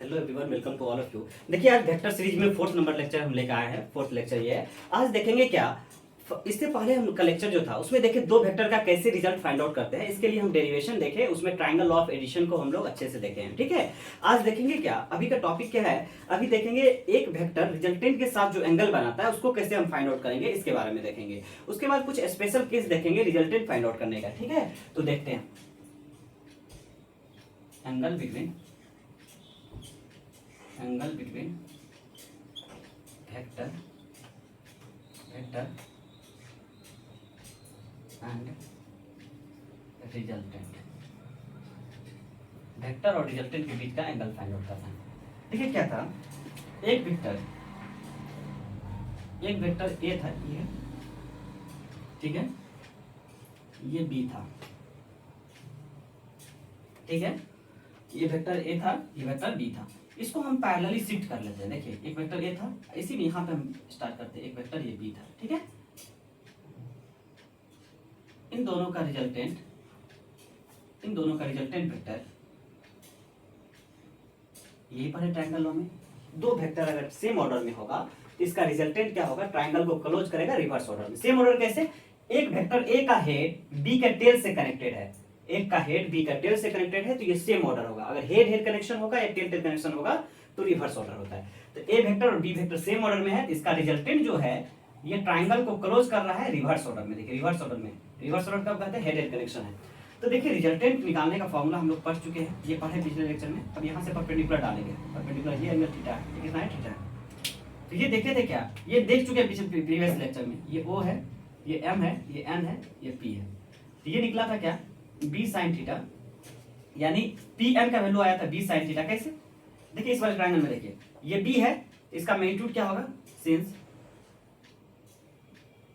Hello everyone, welcome to all of you. देखिए, आज vector series में फोर्थ नंबर लेक्चर हम लेकर आए हैं। फोर्थ लेक्चर ये है। आज देखेंगे क्या, इससे पहले हम का लेक्चर जो था उसमें देखे दो वेक्टर का कैसे रिजल्ट फाइंड आउट करते हैं। इसके लिए हम डेरिवेशन देखे, उसमें ट्रायंगल ऑफ एडिशन को हम लोग अच्छे से देखे हैं। ठीक है, आज देखेंगे क्या, अभी का टॉपिक क्या है, अभी देखेंगे एक वेक्टर रिजल्टेंट के साथ जो एंगल बनाता है उसको कैसे हम फाइंड आउट करेंगे, इसके बारे में देखेंगे। उसके बाद कुछ स्पेशल केस देखेंगे रिजल्टेंट फाइंड आउट करने का। ठीक है, तो देखते हैं angle between vector and resultant. Vector और रिजल्टेंट के बीच का एंगल फाइंड आउट करना है। देखिए क्या था, एक वेक्टर ए था, ये ठीक है, ये बी था। ठीक है, ये वेक्टर ए था, ये वेक्टर बी था। इसको हम पैरेलली शिफ्ट कर लेते हैं। देखिए, एक वेक्टर ए था, इसी में यहाँ पे हम स्टार्ट करते हैं। एक वेक्टर ये बी था। ठीक है, इन दोनों का रिजल्टेंट वेक्टर यही पर है ट्रायंगलों में। दो वेक्टर अगर सेम ऑर्डर में होगा तो इसका रिजल्टेंट क्या होगा, ट्रायंगल को क्लोज करेगा रिवर्स ऑर्डर में। सेम ऑर्डर कैसे, एक वेक्टर ए का हेड बी के टेल से कनेक्टेड है, एक का हेड बी का टेल से कनेक्टेड है, तो ये सेम ऑर्डर होगा। अगर हेड हेड कनेक्शन होगा या टेल टेल कनेक्शन होगा तो रिवर्स ऑर्डर होता है। तो ए वेक्टर और बी वेक्टर सेम ऑर्डर में है, इसका रिजल्टेंट जो है ये ट्रायंगल को क्लोज कर रहा है रिवर्स ऑर्डर में। देखिए, रिवर्स ऑर्डर कब कहते हैं, हेड हेड कनेक्शन है। तो देखिए, रिजल्टेंट निकालने का फॉर्मूला हम लोग पढ़ चुके हैं, ये पढ़े पिछले लेक्चर में। अब यहाँ से परपेंडिकुलर डालेंगे, परपेंडिकुलर ये एंगल थीटा है, कितना है, थीटा है। तो ये देखे थे क्या, ये देख चुके हैं पिछले प्रीवियस लेक्चर में। ये ओ है, ये एम है, ये एन है, ये पी है। तो ये निकला था क्या, बी साइन थीटा, यानी पी एन का वैल्यू आया था बी साइन थीटा। कैसे, देखिए इस वाले ट्रायंगल में देखिए, ये बी है, इसका मैग्नीट्यूड क्या होगा, since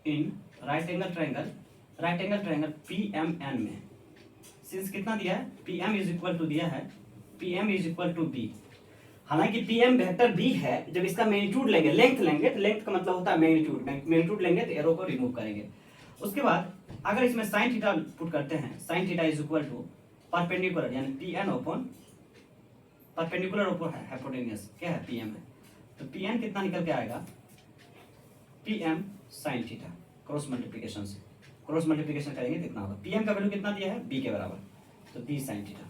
in right angle triangle P M N में सिंस कितना दिया है, P M is equal to दिया है, P M is equal to B. हालांकि पी एम वेक्टर बी है, जब इसका मैग्नीट्यूड लेंगे, लेंथ लेंगे, तो लेंथ का मतलब होता है मैग्नीट्यूड लेंगे तो एरो को रिमूव करेंगे। उसके बाद अगर इसमें साइन थीटा पुट करते हैं, sine theta is equal to perpendicular, यानी P N upon perpendicular upon है हाइपोटेन्यूस, क्या है, पी एम है। तो पी एन कितना निकल के आएगा, P M sine theta, cross multiplication करेंगे कितना होगा, पी एम का वैल्यू कितना दिया है, बी के बराबर, तो बी साइन थीटा।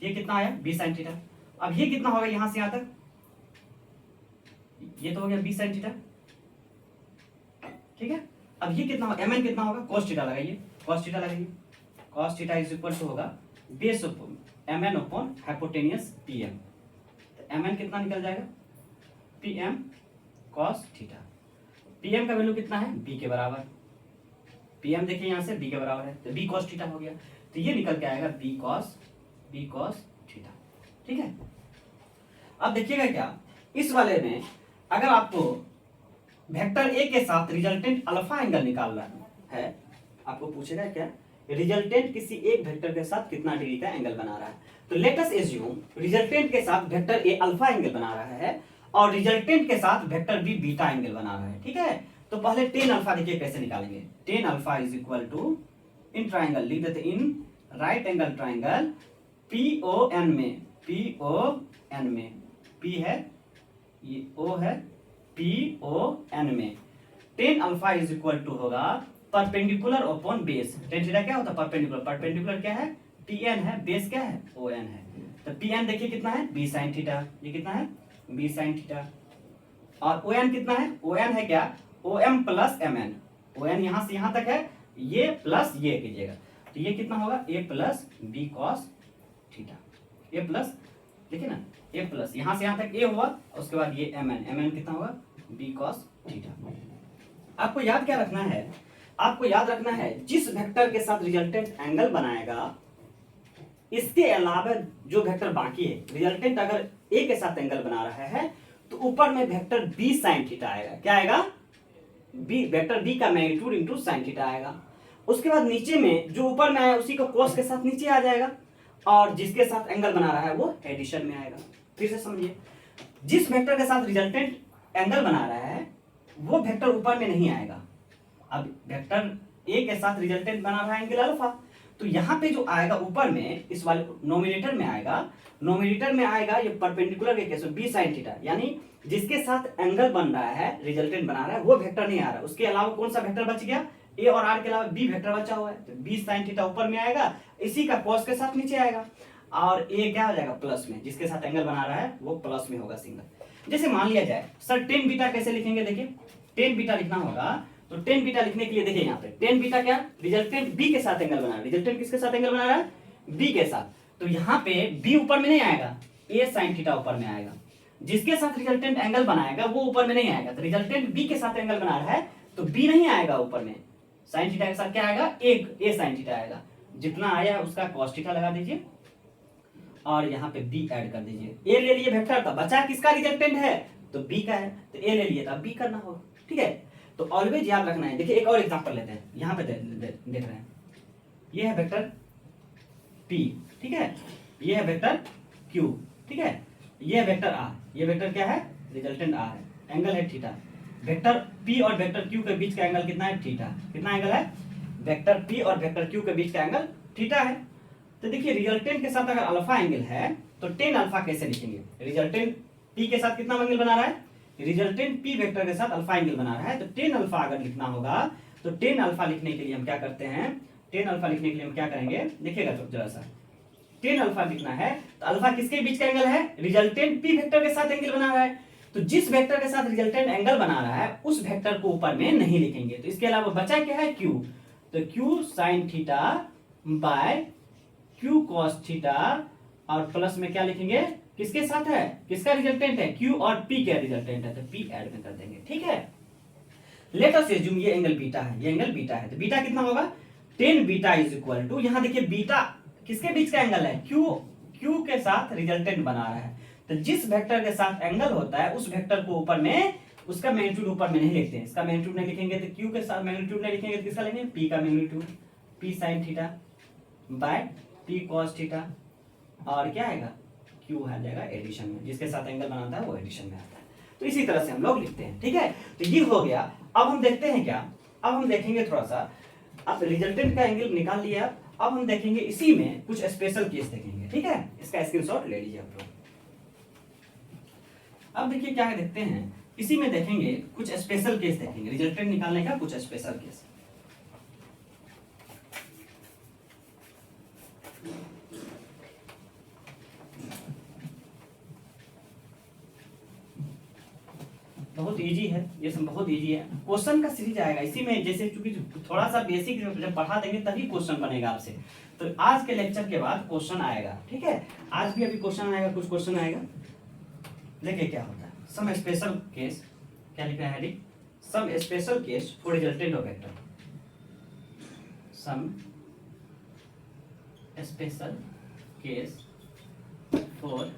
ये कितना आया, बी साइन थीटा। अब ये कितना होगा, यहां से यहां तक, ये तो हो गया बी साइन थीटा। ठीक है, अब ये कितना होगा, एम एन कितना होगा, कॉस थीटा लगाइए, cos theta is equal to होगा base upon M N upon hypotenuse P M. तो एम एन कितना निकल जाएगा, P M cos theta. P M का वैल्यू कितना है, बी के बराबर, पी एम देखिए यहां से बी के बराबर है, तो बी कॉस थीटा हो गया। तो ये निकल के आएगा बी कॉस थीटा। ठीक है, अब देखिएगा क्या, इस वाले में अगर आपको वेक्टर ए के साथ रिजल्टेंट अल्फा एंगल निकालना है, आपको पूछेगा क्या, रिजल्टेंट किसी एक वेक्टर के साथ कितना डिग्री का एंगल बना रहा है। तो लेट अस एज्यूम रिजल्टेंट के साथ वेक्टर ए अल्फा एंगल बना रहा है और रिजल्टेंट के साथ वेक्टर बी बीटा एंगल बना रहा है। ठीक है, तो पहले टेन अल्फा देखिए कैसे निकालेंगे। Tan alpha is equal to, in triangle लिख देते, in right angle triangle P O N में, पी है, ये ओ है, पी ओ एन में tan alpha is equal to होगा perpendicular upon base. Tan theta क्या होता है, परपेंडिकुलर क्या है, पी एन है, बेस क्या है, ओ एन है। तो पी एन देखिए कितना है, बी साइन थीटा, ये कितना है, बी साइन थीटा। और ओ एन कितना है, ओ एन है क्या, O M plus M N. O N यहां से यहां तक है, ये प्लस ये कीजिएगा, तो ये कितना होगा, ए प्लस बी कॉस थीटा, ए प्लस, देखिए ना, ए प्लस यहां से यहां तक ए हुआ, उसके बाद ये एम एन कितना होगा, बी कॉस थीटा। आपको याद क्या रखना है, आपको याद रखना है जिस वेक्टर के साथ रिजल्टेंट एंगल बनाएगा, इसके अलावा जो वेक्टर बाकी है, रिजल्टेंट अगर ए के साथ एंगल बना रहा है तो ऊपर में वेक्टर बी साइन थीटा आएगा। क्या आएगा, बी, वेक्टर बी का मैग्नीट्यूड इनटू साइन थीटा आएगा। उसके बाद नीचे में जो ऊपर में आया उसी को कॉस के साथ नीचे आ जाएगा, और जिसके साथ एंगल बना रहा है वो एडिशन में आएगा। फिर से समझिए, जिस वेक्टर के साथ रिजल्टेंट एंगल बना रहा है वो वेक्टर ऊपर में नहीं आएगा। अब वेक्टर ए के साथ रिजल्टेंट बना रहा है एंगल अल्फा, तो यहाँ पे जो आएगा ऊपर में इस वाले नोमिनेटर में आएगा ये परपेंडिकुलर के केस में बी साइन थीटा, यानी जिसके साथ एंगल बन रहा है, रिजल्टेंट बना रहा है, वो वेक्टर नहीं आ रहा। उसके अलावा कौन सा वेक्टर बच गया? ए और आर के अलावा बी वेक्टर बचा हुआ है, तो बी साइन थीटा ऊपर में आएगा, इसी का कॉस के साथ नीचे आएगा, और ए क्या हो जाएगा? प्लस में, जिसके साथ एंगल बना रहा है वो प्लस में होगा सिंगल। जैसे मान लिया जाए सर टेन बीटा कैसे लिखेंगे, देखिए टेन बीटा लिखना होगा, तो टेन बीटा लिखने के लिए देखिए यहाँ पे टेन बीटा क्या, रिजल्टेंट बी के साथ एंगल बना रहा है, रिजल्टेंट किसके साथ एंगल बना रहा है? बी के साथ। तो यहाँ पे बी ऊपर में नहीं आएगा, ए साइन थीटा ऊपर में आएगा, जिसके साथ रिजल्टेंट एंगल बनाएगा वो ऊपर में नहीं आएगा। तो रिजल्टेंट बी के साथ एंगल बना रहा है तो बी नहीं आएगा ऊपर में, साइन थीटा के साथ क्या आएगा? एक ए साइन थीटा आएगा। जितना आया उसका कॉस थीटा लगा दीजिए और यहाँ पे बी ऐड कर दीजिए। ए ले लिए वेक्टर का, बचा किसका रिजल्टेंट है? तो बी का है, तो ए ले लिए तो बी करना होगा, ठीक है। तो ऑलवेज याद रखना है। देखिए एक और एग्जांपल लेते हैं, यहाँ पे देख रहे हैं, ये है वेक्टर P, ठीक है, ये है वेक्टर Q, ठीक है, ये है वेक्टर R, ये वेक्टर क्या है? रिजल्टेंट R है, एंगल है थीटा। वेक्टर P और वेक्टर Q के बीच का एंगल कितना है? थीटा। कितना एंगल है? वेक्टर P और वेक्टर Q के बीच का एंगल थीटा है। तो देखिए रिजल्टेंट के साथ अगर अल्फा एंगल है तो टेन अल्फा कैसे लिखेंगे? रिजल्टेंट P के साथ कितना एंगल बना रहा है? रिजल्टेंट P वेक्टर के साथ अल्फा एंगल बना रहा है, तो टेन अल्फा अगर लिखना होगा तो टेन अल्फा लिखने के लिए हम क्या करते हैं? टेन अल्फा लिखने के लिए हम क्या करेंगे? देखिएगा जरा सा, टेन अल्फा लिखना है तो अल्फा किसके बीच का एंगल है? रिजल्टेंट P वेक्टर के साथ एंगल बना रहा है, तो जिस वेक्टर के साथ रिजल्टेंट एंगल बना रहा है उस वेक्टर को ऊपर में नहीं लिखेंगे। तो इसके अलावा बचा क्या है? Q, तो Q sine theta by Q cos theta, और प्लस में क्या लिखेंगे? किसके साथ है? किसका रिजल्टेंट है? Q और P का रिजल्टेंट है, तो P ऐड में कर देंगे, ठीक है। लेट अस अज्यूम ये एंगल बीटा है, ये एंगल बीटा है, तो बीटा कितना होगा? Tan beta is equal to, यहाँ देखिए बीटा किसके बीच का एंगल है? Q के साथ रिजल्टेंट बना रहा है, तो जिस वेक्टर के साथ एंगल होता है उस वेक्टर को ऊपर में, उसका मैग्नीट्यूड ऊपर में नहीं लिखते हैं, इसका मैग्नीट्यूड नहीं लिखेंगे, तो Q के साथ मैग्नीट्यूड नहीं लिखेंगे तो किसका लिखेंगे? P का magnitude, P sine theta by P cos theta, और क्या आएगा? Q आ जाएगा एडिशन में, जिसके साथ एंगल बनाता है वो एडिशन में आता है। तो इसी तरह से हम लोग लिखते हैं, ठीक है। तो ये हो गया। अब हम देखते हैं क्या, अब हम देखेंगे थोड़ा सा, अब रिजल्टेंट का एंगल निकाल लिया, अब हम देखेंगे इसी में कुछ स्पेशल केस देखेंगे, ठीक है। इसका स्क्रीनशॉट ले लीजिए आप लोग। अब देखिए क्या है, देखते हैं इसी में देखेंगे कुछ स्पेशल केस देखेंगे, रिजल्टेंट निकालने का कुछ स्पेशल केस। बहुत इजी है ये सब, बहुत इजी है। क्वेश्चन का सीरीज आएगा इसी में, जैसे क्योंकि थोड़ा सा बेसिक जब पढ़ा देंगे तभी क्वेश्चन बनेगा आपसे। तो आज के लेक्चर के बाद क्वेश्चन आएगा, ठीक है। आज भी अभी क्वेश्चन आएगा, कुछ क्वेश्चन आएगा। देखिए क्या होता है, सम स्पेशल केस, क्या लिखा है? Some special case for resultant of vector, some special case for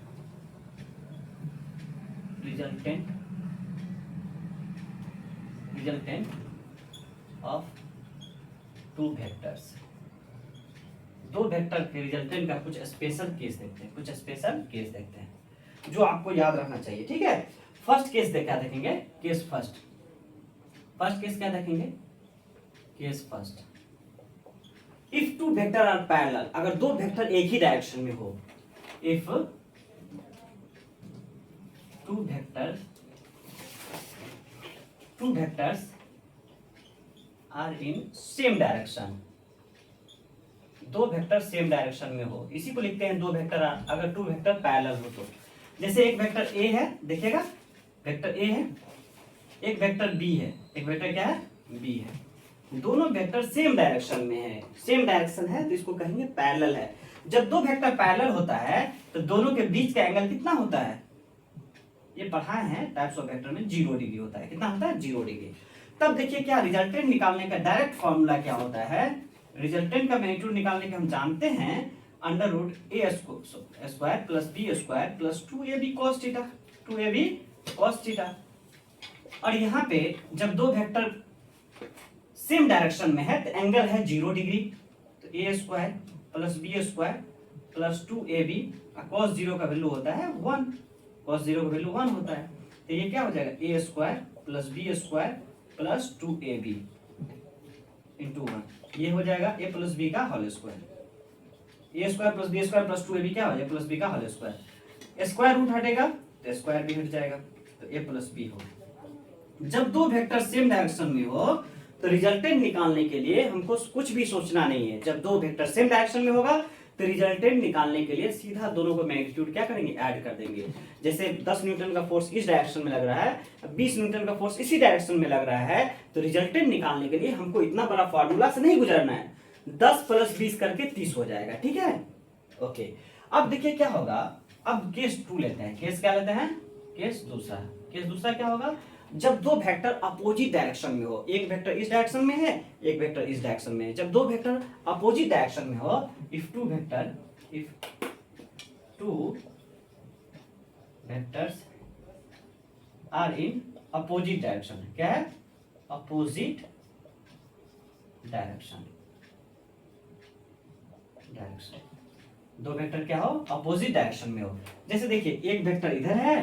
resultant of two vectors. दो वेक्टर के रिजल्टेंट का कुछ स्पेशल केस देखते हैं, कुछ स्पेशल केस देखते हैं जो आपको याद रखना चाहिए, ठीक है। फर्स्ट केस क्या देखेंगे? Case first. फर्स्ट केस क्या देखेंगे? Case first, if two vector are parallel, अगर दो वेक्टर एक ही डायरेक्शन में हो, if two vectors are in same direction, दो वेक्टर सेम डायरेक्शन में हो, इसी को लिखते हैं दो वेक्टर अगर टू वेक्टर पैरेलल हो तो। जैसे एक वेक्टर ए है, देखिएगा वेक्टर ए है, एक वेक्टर बी है, एक वेक्टर क्या है? बी है। दोनों वेक्टर सेम डायरेक्शन में है, सेम डायरेक्शन है तो इसको कहेंगे पैरेलल है। जब दो वेक्टर पैरेलल होता है तो दोनों के बीच का एंगल कितना होता है? ये पढ़ाए हैं टाइप्स ऑफ वेक्टर में, 0 डिग्री होता है। कितना होता है? 0 डिग्री। तब देखिए क्या रिजल्टेंट निकालने का डायरेक्ट फॉर्मूला क्या होता है? रिजल्टेंट का मैग्नीट्यूड निकालने के हम जानते हैं under root A square plus B square plus 2ab cos theta, 2ab cos theta. और यहाँ पे जब दो वेक्टर सेम डायरेक्शन में है तो एंगल है 0 डिग्री, तो A square plus B square plus 2ab, cos 0 का वैल्यू होता है 1, cos 0 का वैल्यू 1 होता है, तो ये क्या हो जाएगा? A square plus B square plus 2ab। Into 1, ये हो जाएगा ए प्लस बी का whole square. A square plus B square plus 2ab क्या हो, ए प्लस बी का होल स्क्वायर। स्क्वायर रूट हटेगा तो स्क्वायर भी हट जाएगा, तो ए प्लस बी हो। जब दो वेक्टर सेम डायरेक्शन में हो तो रिजल्टेंट निकालने के लिए हमको कुछ भी सोचना नहीं है। जब दो वेक्टर सेम डायरेक्शन में होगा तो रिजल्टेंट निकालने के लिए सीधा दोनों को मैग्नीट्यूड क्या करेंगे, ऐड कर देंगे। जैसे 10 न्यूटन का फोर्स इस डायरेक्शन में लग रहा है, 20 न्यूटन का फोर्स इसी डायरेक्शन में लग रहा है, तो रिजल्टेंट निकालने के लिए हमको इतना बड़ा फॉर्मूला से नहीं गुजरना है। 10 + 20 करके 30 हो जाएगा, ठीक है। ओके, अब देखिए क्या होगा। अब केस 2 लेते हैं। केस क्या लेते हैं, केस दूसरा। केस दूसरा क्या होगा, जब दो वेक्टर अपोजिट डायरेक्शन में हो, एक वेक्टर इस डायरेक्शन में है, एक वेक्टर इस डायरेक्शन में है। जब दो वेक्टर अपोजिट डायरेक्शन में हो, if two vectors are in opposite direction. क्या है, अपोजिट डायरेक्शन। दो वेक्टर क्या हो, अपोजिट डायरेक्शन में हो। जैसे देखिए एक वेक्टर इधर है,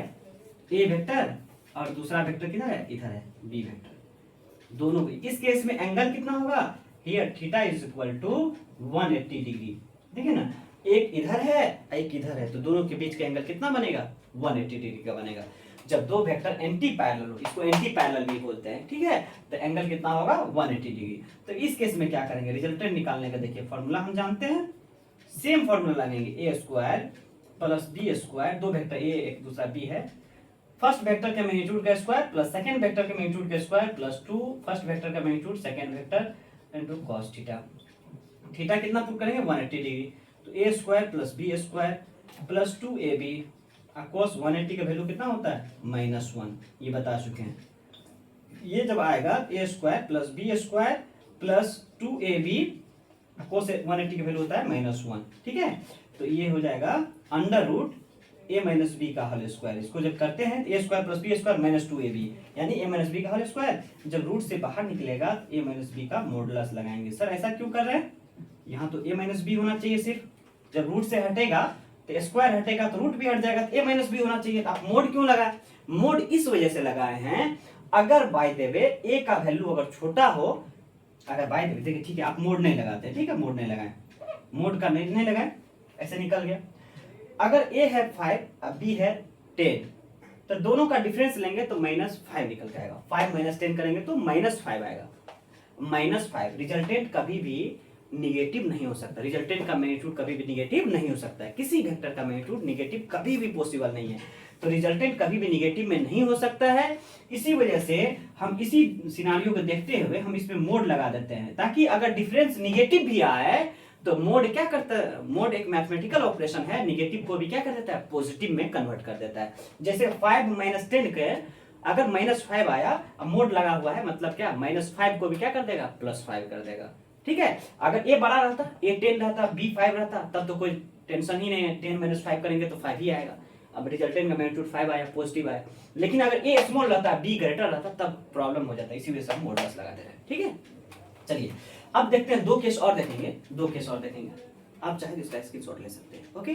ए वेक्टर, और दूसरा वेक्टर किधर है, इधर है, बी वेक्टर। दोनों इस केस में एंगल कितना होगा, here theta is equal to 180 degree. देखिए ना, एक इधर है एक इधर है, तो दोनों के बीच का एंगल कितना बनेगा, 180 डिग्री का बनेगा। जब दो वेक्टर एंटी पैरेलल हो, इसको एंटी पैरेलल भी बोलते हैं, ठीक है, तो एंगल कितना होगा, 180 डिग्री। तो इस केस में क्या करेंगे, रिजल्टेंट निकालने का देखिए फॉर्मूला हम जानते हैं। सेम फॉर्मूला लगेंगे, A square plus B square. दो वेक्टर ए एक दूसरा बी है, फर्स्ट वेक्टर के मैग्नीट्यूड का स्क्वायर प्लस सेकंड वेक्टर के मैग्नीट्यूड का स्क्वायर प्लस 2 फर्स्ट वेक्टर का magnitude second vector into cos theta. Theta कितना पुट करेंगे, 180 डिग्री। तो A square plus B square plus 2ab cos 180 का वैल्यू कितना होता है, -1। ये बता चुके हैं। ये जब आएगा A square plus B square plus 2ab cos 180 का वैल्यू होता है -1, ठीक है। तो ये हो जाएगा under root a minus B का होल स्क्वायर। इसको जब करते हैं A square plus B square minus 2ab, यानी a माइनस बी का होल स्क्वायर। जब रूट से बाहर निकलेगा a माइनस बी का मॉडुलस लगाएंगे। सर ऐसा क्यों कर रहे हैं, यहाँ तो a माइनस बी होना चाहिए सिर्फ। जब रूट से हटेगा तो स्क्वायर हटेगा तो रूट भी हट जाएगा, तो a माइनस बी होना चाहिए। आप मोड क्यों लगाए, मोड इस वजह से लगाए हैं, अगर बाय द वे a का वैल्यू अगर छोटा हो, अगर बाय द वे, देखिए ठीक है, आप मोड नहीं लगाते, ठीक है, मोड नहीं लगाए, मोड का नहीं लगाए, ऐसे निकल गया। अगर a है 5 और b है 10, तो दोनों का डिफरेंस लेंगे तो -5 निकल के आएगा। 5 - 10 करेंगे तो -5 आएगा। -5 रिजल्टेंट कभी भी निगेटिव नहीं हो सकता। रिजल्टेंट का मैग्नीट्यूड कभी भी निगेटिव नहीं हो सकता है। किसी वेक्टर का मैग्नीट्यूड निगेटिव कभी भी पॉसिबल नहीं है। तो रिजल्टेंट कभी भी निगेटिव में नहीं हो सकता है। इसी वजह से हम इसी सिनारियो को देखते हुए हम इसमें मोड लगा देते हैं, ताकि अगर डिफरेंस निगेटिव भी आए तो मोड क्या करता है, मोड एक मैथमेटिकल ऑपरेशन है, निगेटिव को भी क्या कर देता है, पॉजिटिव में कन्वर्ट कर देता है। जैसे 5 - 10 के अगर -5 आया, अब मोड लगा हुआ है, मतलब क्या, -5 को भी क्या कर देगा, +5 कर देगा, ठीक है। अगर a बड़ा रहता, a 10 रहता, b 5 रहता, तब तो कोई टेंशन ही नहीं है, 10 - 5 करेंगे तो 5 ही आएगा। अब रिजल्टेंट का मैग्नीट्यूड 5 आया, पॉजिटिव आया। लेकिन अगर a स्मॉल रहता, b ग्रेटर रहता, तब प्रॉब्लम हो जाता है। इसी वजह से हम मॉडुलस लगा दे रहे हैं, ठीक है। चलिए अब देखते हैं, दो केस और देखेंगे। आप चाहे तो इसका स्क्रीनशॉट ले सकते हैं, ओके।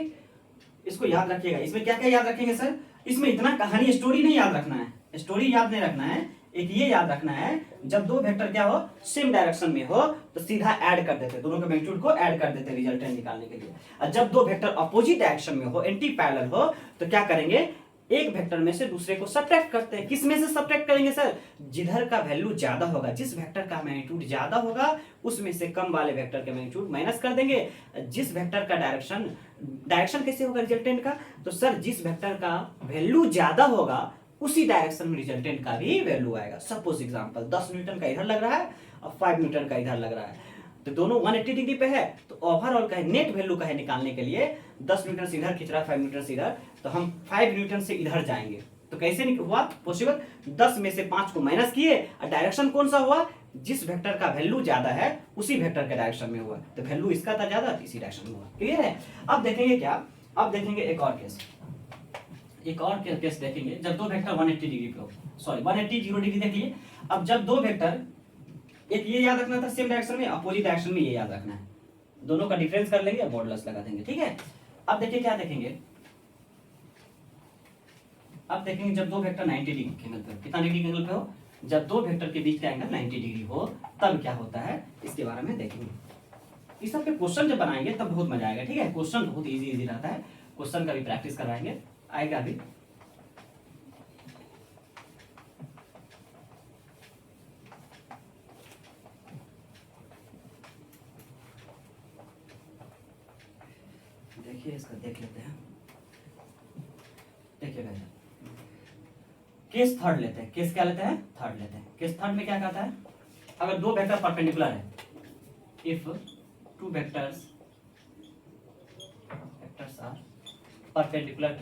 इसको याद रखिएगा। इसमें क्या क्या याद रखेंगे सर, इसमें इतना कहानी स्टोरी नहीं याद रखना है, स्टोरी याद नहीं रखना है। एक ये याद रखना है, जब दो वेक्टर क्या हो, सेम डायरेक्शन में हो, तो सीधा ऐड कर देते, दोनों के मैग्नीट्यूड को ऐड कर देते रिजल्टेंट निकालने के लिए। और जब दो वेक्टर अपोजिट डायरेक्शन में हो, एंटी पैरेलल हो, तो क्या करेंगे, एक वेक्टर में से दूसरे को सब्ट्रैक्ट करते हैं। किस में से सब्ट्रैक्ट करेंगे सर, जिधर का वैल्यू ज्यादा होगा, जिस वेक्टर का मैग्नीट्यूड ज्यादा होगा, उसमें से कम वाले वेक्टर का मैग्नीट्यूड माइनस कर देंगे। जिस वेक्टर का डायरेक्शन कैसे होगा रिजल्टेंट का, तो सर जिस वेक्टर का वैल्यू ज्यादा होगा उसी डायरेक्शन में रिजल्टेंट का भी वैल्यू आएगा। सपोज एग्जांपल 10 न्यूटन का इधर लग रहा है और 5 न्यूटन का इधर लग रहा है, तो दोनों 180 डिग्री पे है, तो ओवरऑल का नेट वैल्यू का है निकालने के लिए 10 न्यूटन से इधर खींच रहा है, 5 न्यूटन से इधर, तो हम 5 न्यूटन से इधर जाएंगे। तो कैसे हुआ पॉसिबल, 10 में से 5 को माइनस किए, और डायरेक्शन कौन सा हुआ, जिस वेक्टर का वैल्यू ज्यादा है उसी वेक्टर के डायरेक्शन में हुआ, तो वैल्यू इसका था ज्यादा, इसी डायरेक्शन में हुआ। क्लियर है। अब देखेंगे क्या, अब देखेंगे एक और केस देखेंगे, जब दो वेक्टर 180 डिग्री पे हो, सॉरी 180 0 डिग्री देखिए। अब जब दो वेक्टर, एक ये याद रखना था सेम डायरेक्शन में, अपोजिट डायरेक्शन में ये याद रखना है, दोनों का डिफरेंस कर लेंगे, मॉडुलस लगा देंगे, ठीक है। अब देखिए क्या देखेंगे, अब देखेंगे जब दो वेक्टर 90 डिग्री एंगल पे, कितना डिग्री एंगल पे हो, जब दो वेक्टर के बीच का एंगल 90 डिग्री हो तब क्या होता है, इसके बारे में देखेंगे। इस सब के क्वेश्चन जब बनाएंगे तब बहुत मजा आएगा, ठीक है। क्वेश्चन बहुत इजी रहता है, क्वेश्चन का भी प्रैक्टिस करवाएंगे, आएगा अभी। देखिए इसका देख लेते हैं, देखिएगा केस थर्ड लेते हैं। केस क्या लेते हैं, थर्ड लेते हैं। केस थर्ड में क्या कहता है, अगर दो वेक्टर परपेंडिकुलर है, if two vectors are perpendicular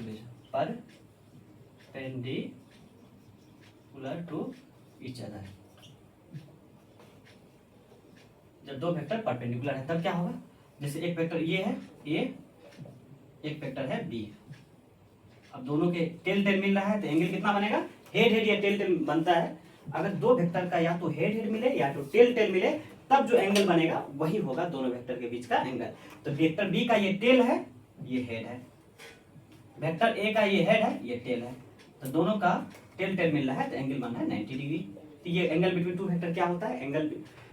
to each other, जब दो वेक्टर परपेंडिकुलर है तब क्या होगा, जैसे एक वेक्टर ये है ए, एक वेक्टर है बी। अब दोनों के टेल टेल मिल रहा है तो एंगल कितना बनेगा, हेड हेड या टेल टेल बनता है। अगर दो वेक्टर का या तो हेड हेड मिले या तो टेल टेल मिले तब जो एंगल बनेगा वही होगा दोनों वेक्टर के बीच का एंगल। तो वेक्टर बी का ये टेल है, ये हेड है, वेक्टर ए का ये हेड है, ये टेल है, तो दोनों का टेल टेल मिल रहा है तो एंगल बन रहा है 90 डिग्री। तो ये एंगल बिटवीन टू वेक्टर क्या होता है, एंगल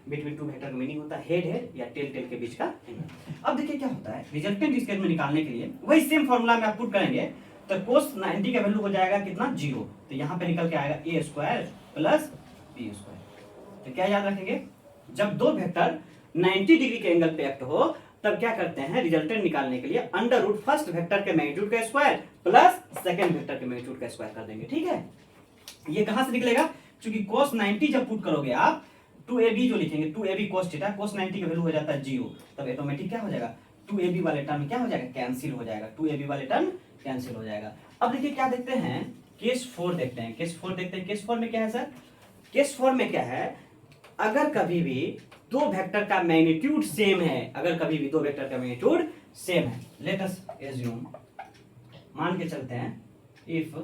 बिटवीन टू वेक्टर का मीनिंग होता है हेड हेड या टेल टेल के बीच का एंगल। अब देखिए क्या होता है, रिजल्टेंट स्केल में निकालने के लिए वही सेम फॉर्मूला में आप पुट करेंगे तो cos 90 का वैल्यू हो जाएगा कितना, 0। तो यहाँ पे निकल के आएगा a square plus b square. तो क्या याद रखेंगे, जब दो वेक्टर 90 डिग्री के एंगल पे एक्ट हो तब क्या करते हैं, रिजल्टेंट निकालने के लिए अंडर रूट फर्स्ट वेक्टर के मैग्नीट्यूड का स्क्वायर प्लस सेकंड वेक्टर के मैग्नीट्यूड का स्क्वायर कर देंगे, ठीक है। ये कहां से निकलेगा, क्योंकि cos 90 जब पुट करोगे आप 2ab जो लिखेंगे 2ab cos थीटा, cos 90 का वैल्यू हो जाता है 0, तब ऑटोमेटिक क्या हो जाएगा, 2ab वाले टर्म क्या हो जाएगा, कैंसिल हो जाएगा, 2ab वाले टर्म कैंसिल हो जाएगा। अब देखिए क्या देखते हैं, केस 4 देखते हैं, केस 4 देखते हैं। केस 4 में क्या है सर, केस 4 में क्या है, अगर कभी भी दो वेक्टर का मैग्नीट्यूड सेम है, अगर कभी भी दो वेक्टर का मैग्नीट्यूड सेम है, लेट अस एज्यूम, मान के चलते हैं, इफ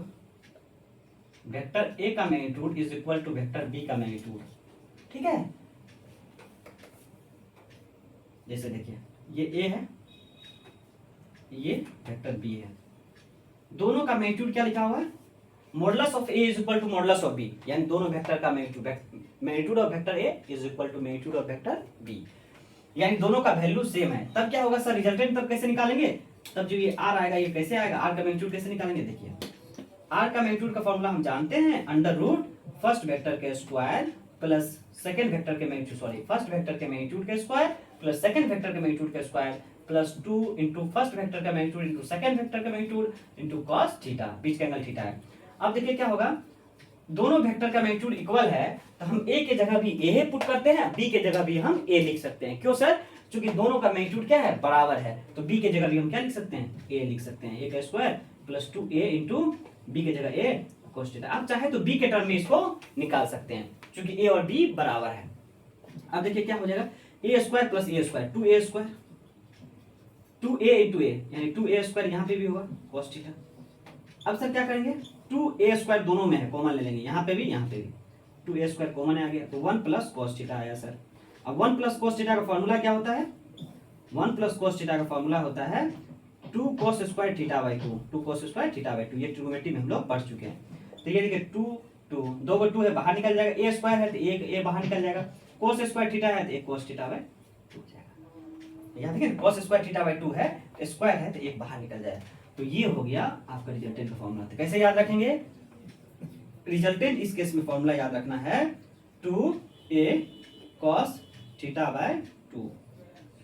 वेक्टर ए का magnitude is equal to vector B का मैग्नीट्यूड, ठीक है। जैसे देखिए ये ए है, ये वेक्टर बी है, दोनों का मैग्नीट्यूड क्या लिखा हुआ है, modulus of A is equal to modulus of B, यानी दोनों वेक्टर का magnitude of vector A is equal to magnitude of vector B, यानी दोनों का वैल्यू सेम है। तब क्या होगा सर, रिजल्टेंट तब कैसे निकालेंगे, तब जो ये आर आएगा ये कैसे आएगा, आर का मैग्नीट्यूड कैसे निकालेंगे, देखिए आर का मैग्नीट्यूड का फॉर्मूला हम जानते हैं, अंडर रूट फर्स्ट वेक्टर के स्क्वायर प्लस सेकंड वेक्टर के मैग्नीट्यूड, सॉरी फर्स्ट वेक्टर के मैग्नीट्यूड के स्क्वायर प्लस सेकंड वेक्टर के मैग्नीट्यूड के square plus 2 into first vector का मैग्नीट्यूड इंटू सेकंड वेक्टर का मैग्नीट्यूड इंटू कॉस थीटा, बीच का angle theta है। अब देखिए क्या होगा, दोनों वेक्टर का मैग्नीट्यूड इक्वल है तो हम ए के जगह भी ए पुट करते हैं, बी के जगह भी हम ए लिख सकते हैं। क्यों सर, क्योंकि दोनों का मैग्नीट्यूड क्या है, बराबर है, तो बी के जगह भी हम क्या लिख सकते हैं, ए लिख सकते हैं, ए का square plus 2a into B के जगह ए cos थीटा। आप चाहे तो बी के टर्म में इसको निकाल सकते हैं क्योंकि ए और बी बराबर है। अब देखिए क्या हो जाएगा, A square plus A square 2a square 2a into A, यानी 2a स्क्वायर यहाँ पे भी होगा cos थीटा। अब सर क्या करेंगे, 2a स्क्वायर दोनों में है, कॉमन ले लेंगे, यहाँ पे भी यहाँ पे भी 2a स्क्वायर कॉमन आ गया तो 1 प्लस cos थीटा आया सर। अब 1 प्लस cos थीटा का फॉर्मूला क्या होता है, 1 प्लस cos थीटा का फॉर्मूला होता है 2 cos square theta by 2 cos square theta by 2, ये ट्रिग्नोमेट्री में हम लोग पढ़ चुके हैं। तो ये देखिए 2 दो को 2 है बाहर निकल जाएगा, a स्क्वायर है तो एक a बाहर निकल जाएगा, cos स्क्वायर थीटा है तो एक cos थीटा बाई 2 जाएगा। यहाँ देखिए cos स्क्वायर थीटा बाई 2 है, स्क्वायर है तो एक बाहर निकल जाएगा। तो ये हो गया आपका रिजल्टेंट का फॉर्मूला। तो कैसे याद रखेंगे, रिजल्टेंट इस केस में फॉर्मूला याद रखना है 2a cos थीटा बाई 2,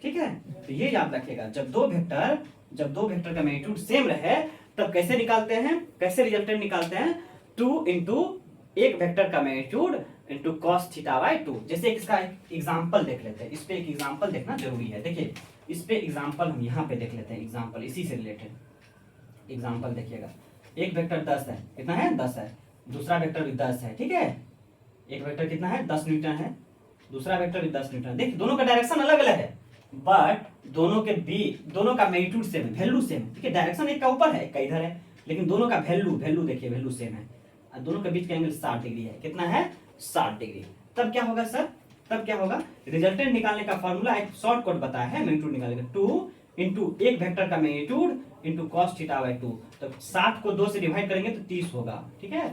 ठीक है। तो ये याद रखेगा, जब दो वेक्टर का मैग्नीट्यूड सेम रहे तब कैसे निकालते हैं, कैसे रिजल्टेंट निकालते हैं, 2 इंटू एक वेक्टर का magnitude into cos theta by 2। जैसे इसका एग्जांपल देख लेते हैं, इस पे एक एग्जांपल देखना जरूरी है। देखिए इस पे एग्जांपल हम यहाँ पे देख लेते हैं, एग्जांपल इसी से रिलेटेड एग्जांपल देखिएगा। एक वेक्टर 10 है, कितना है 10 है, दूसरा वेक्टर भी 10 है, ठीक है। एक वेक्टर कितना है 10 न्यूटन है, दूसरा वेक्टर भी 10 न्यूटन। देखिए दोनों का डायरेक्शन अलग अलग है बट दोनों का मैग्नीट्यूड सेम है, वैल्यू सेम है, ठीक है। डायरेक्शन एक का ऊपर है एक का इधर है, लेकिन दोनों का वैल्यू देखिए वैल्यू सेम है, और दोनों के बीच का एंगल 60 डिग्री है। कितना है 60 डिग्री। तब क्या होगा सर, तब क्या होगा, रिजल्टेंट निकालने का फॉर्मूला एक शॉर्टकट बताया है मैग्नीट्यूड निकालने का, 2 इंटू एक वेक्टर का magnitude into cos theta by 2। तो 60 को 2 से डिवाइड करेंगे तो 30 होगा, ठीक है।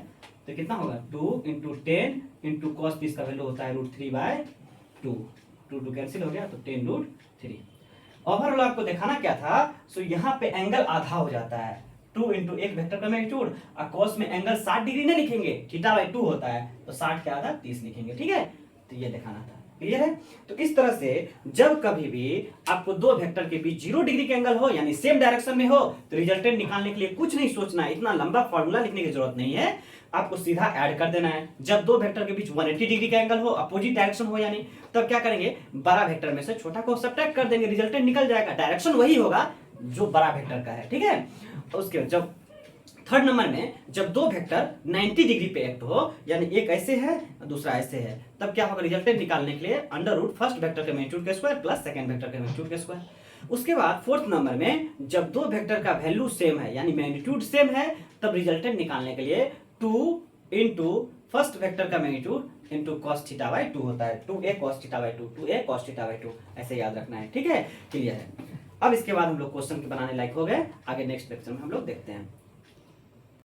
तो कितना होगा 2 इंटू 10 इंटू कॉस 30 का वैल्यू होता है √3/2, 2 कैंसिल हो गया तो 10√3। ओवरऑल आपको दिखाना क्या था, सो यहाँ पे एंगल आधा हो जाता है, 2 इंटू एक वेक्टर का मैग्नीट्यूड, और कॉस में एंगल 60 डिग्री नहीं लिखेंगे, θ/2 होता है, तो 60 के आधा 30 लिखेंगे, ठीक है। तो ये दिखाना था, क्लियर है। तो इस तरह से जब कभी भी आपको दो वेक्टर के बीच 0 डिग्री के एंगल हो यानी सेम डायरेक्शन में हो, तो रिजल्टेंट निकालने के लिए कुछ नहीं सोचना है, इतना लंबा फॉर्मूला लिखने की जरूरत नहीं है, आपको सीधा ऐड कर देना है। जब दो वेक्टर के बीच 180 डिग्री का एंगल हो, अपोजिट डायरेक्शन हो यानी, तब क्या करेंगे, बड़ा वेक्टर में से छोटा को सब्ट्रैक्ट कर देंगे, रिजल्टेंट निकल जाएगा, डायरेक्शन वही होगा जो बड़ा वेक्टर का है, ठीक है। उसके जब थर्ड नंबर में जब दो वेक्टर 90 डिग्री पे एक्ट हो, यानी एक ऐसे है दूसरा ऐसे है, तब क्या होगा, रिजल्टेंट निकालने के लिए अंडर रूट फर्स्ट वेक्टर के मैग्नीट्यूड का स्क्वायर प्लस सेकंड वेक्टर के मैग्नीट्यूड का स्क्वायर। उसके बाद फोर्थ नंबर में जब दो वेक्टर का वैल्यू सेम है यानी मैग्नीट्यूड सेम है, तब रिजल्टेंट निकालने के लिए 2 इंटू फर्स्ट वेक्टर का मैग्नीट्यूड इंटू cos θ/2 होता है, 2a cos θ/2, 2a cos θ/2, ऐसे याद रखना है, ठीक है, क्लियर है। अब इसके बाद हम लोग क्वेश्चन के बनाने लायक हो गए, आगे नेक्स्ट लेक्चर में हम लोग देखते हैं।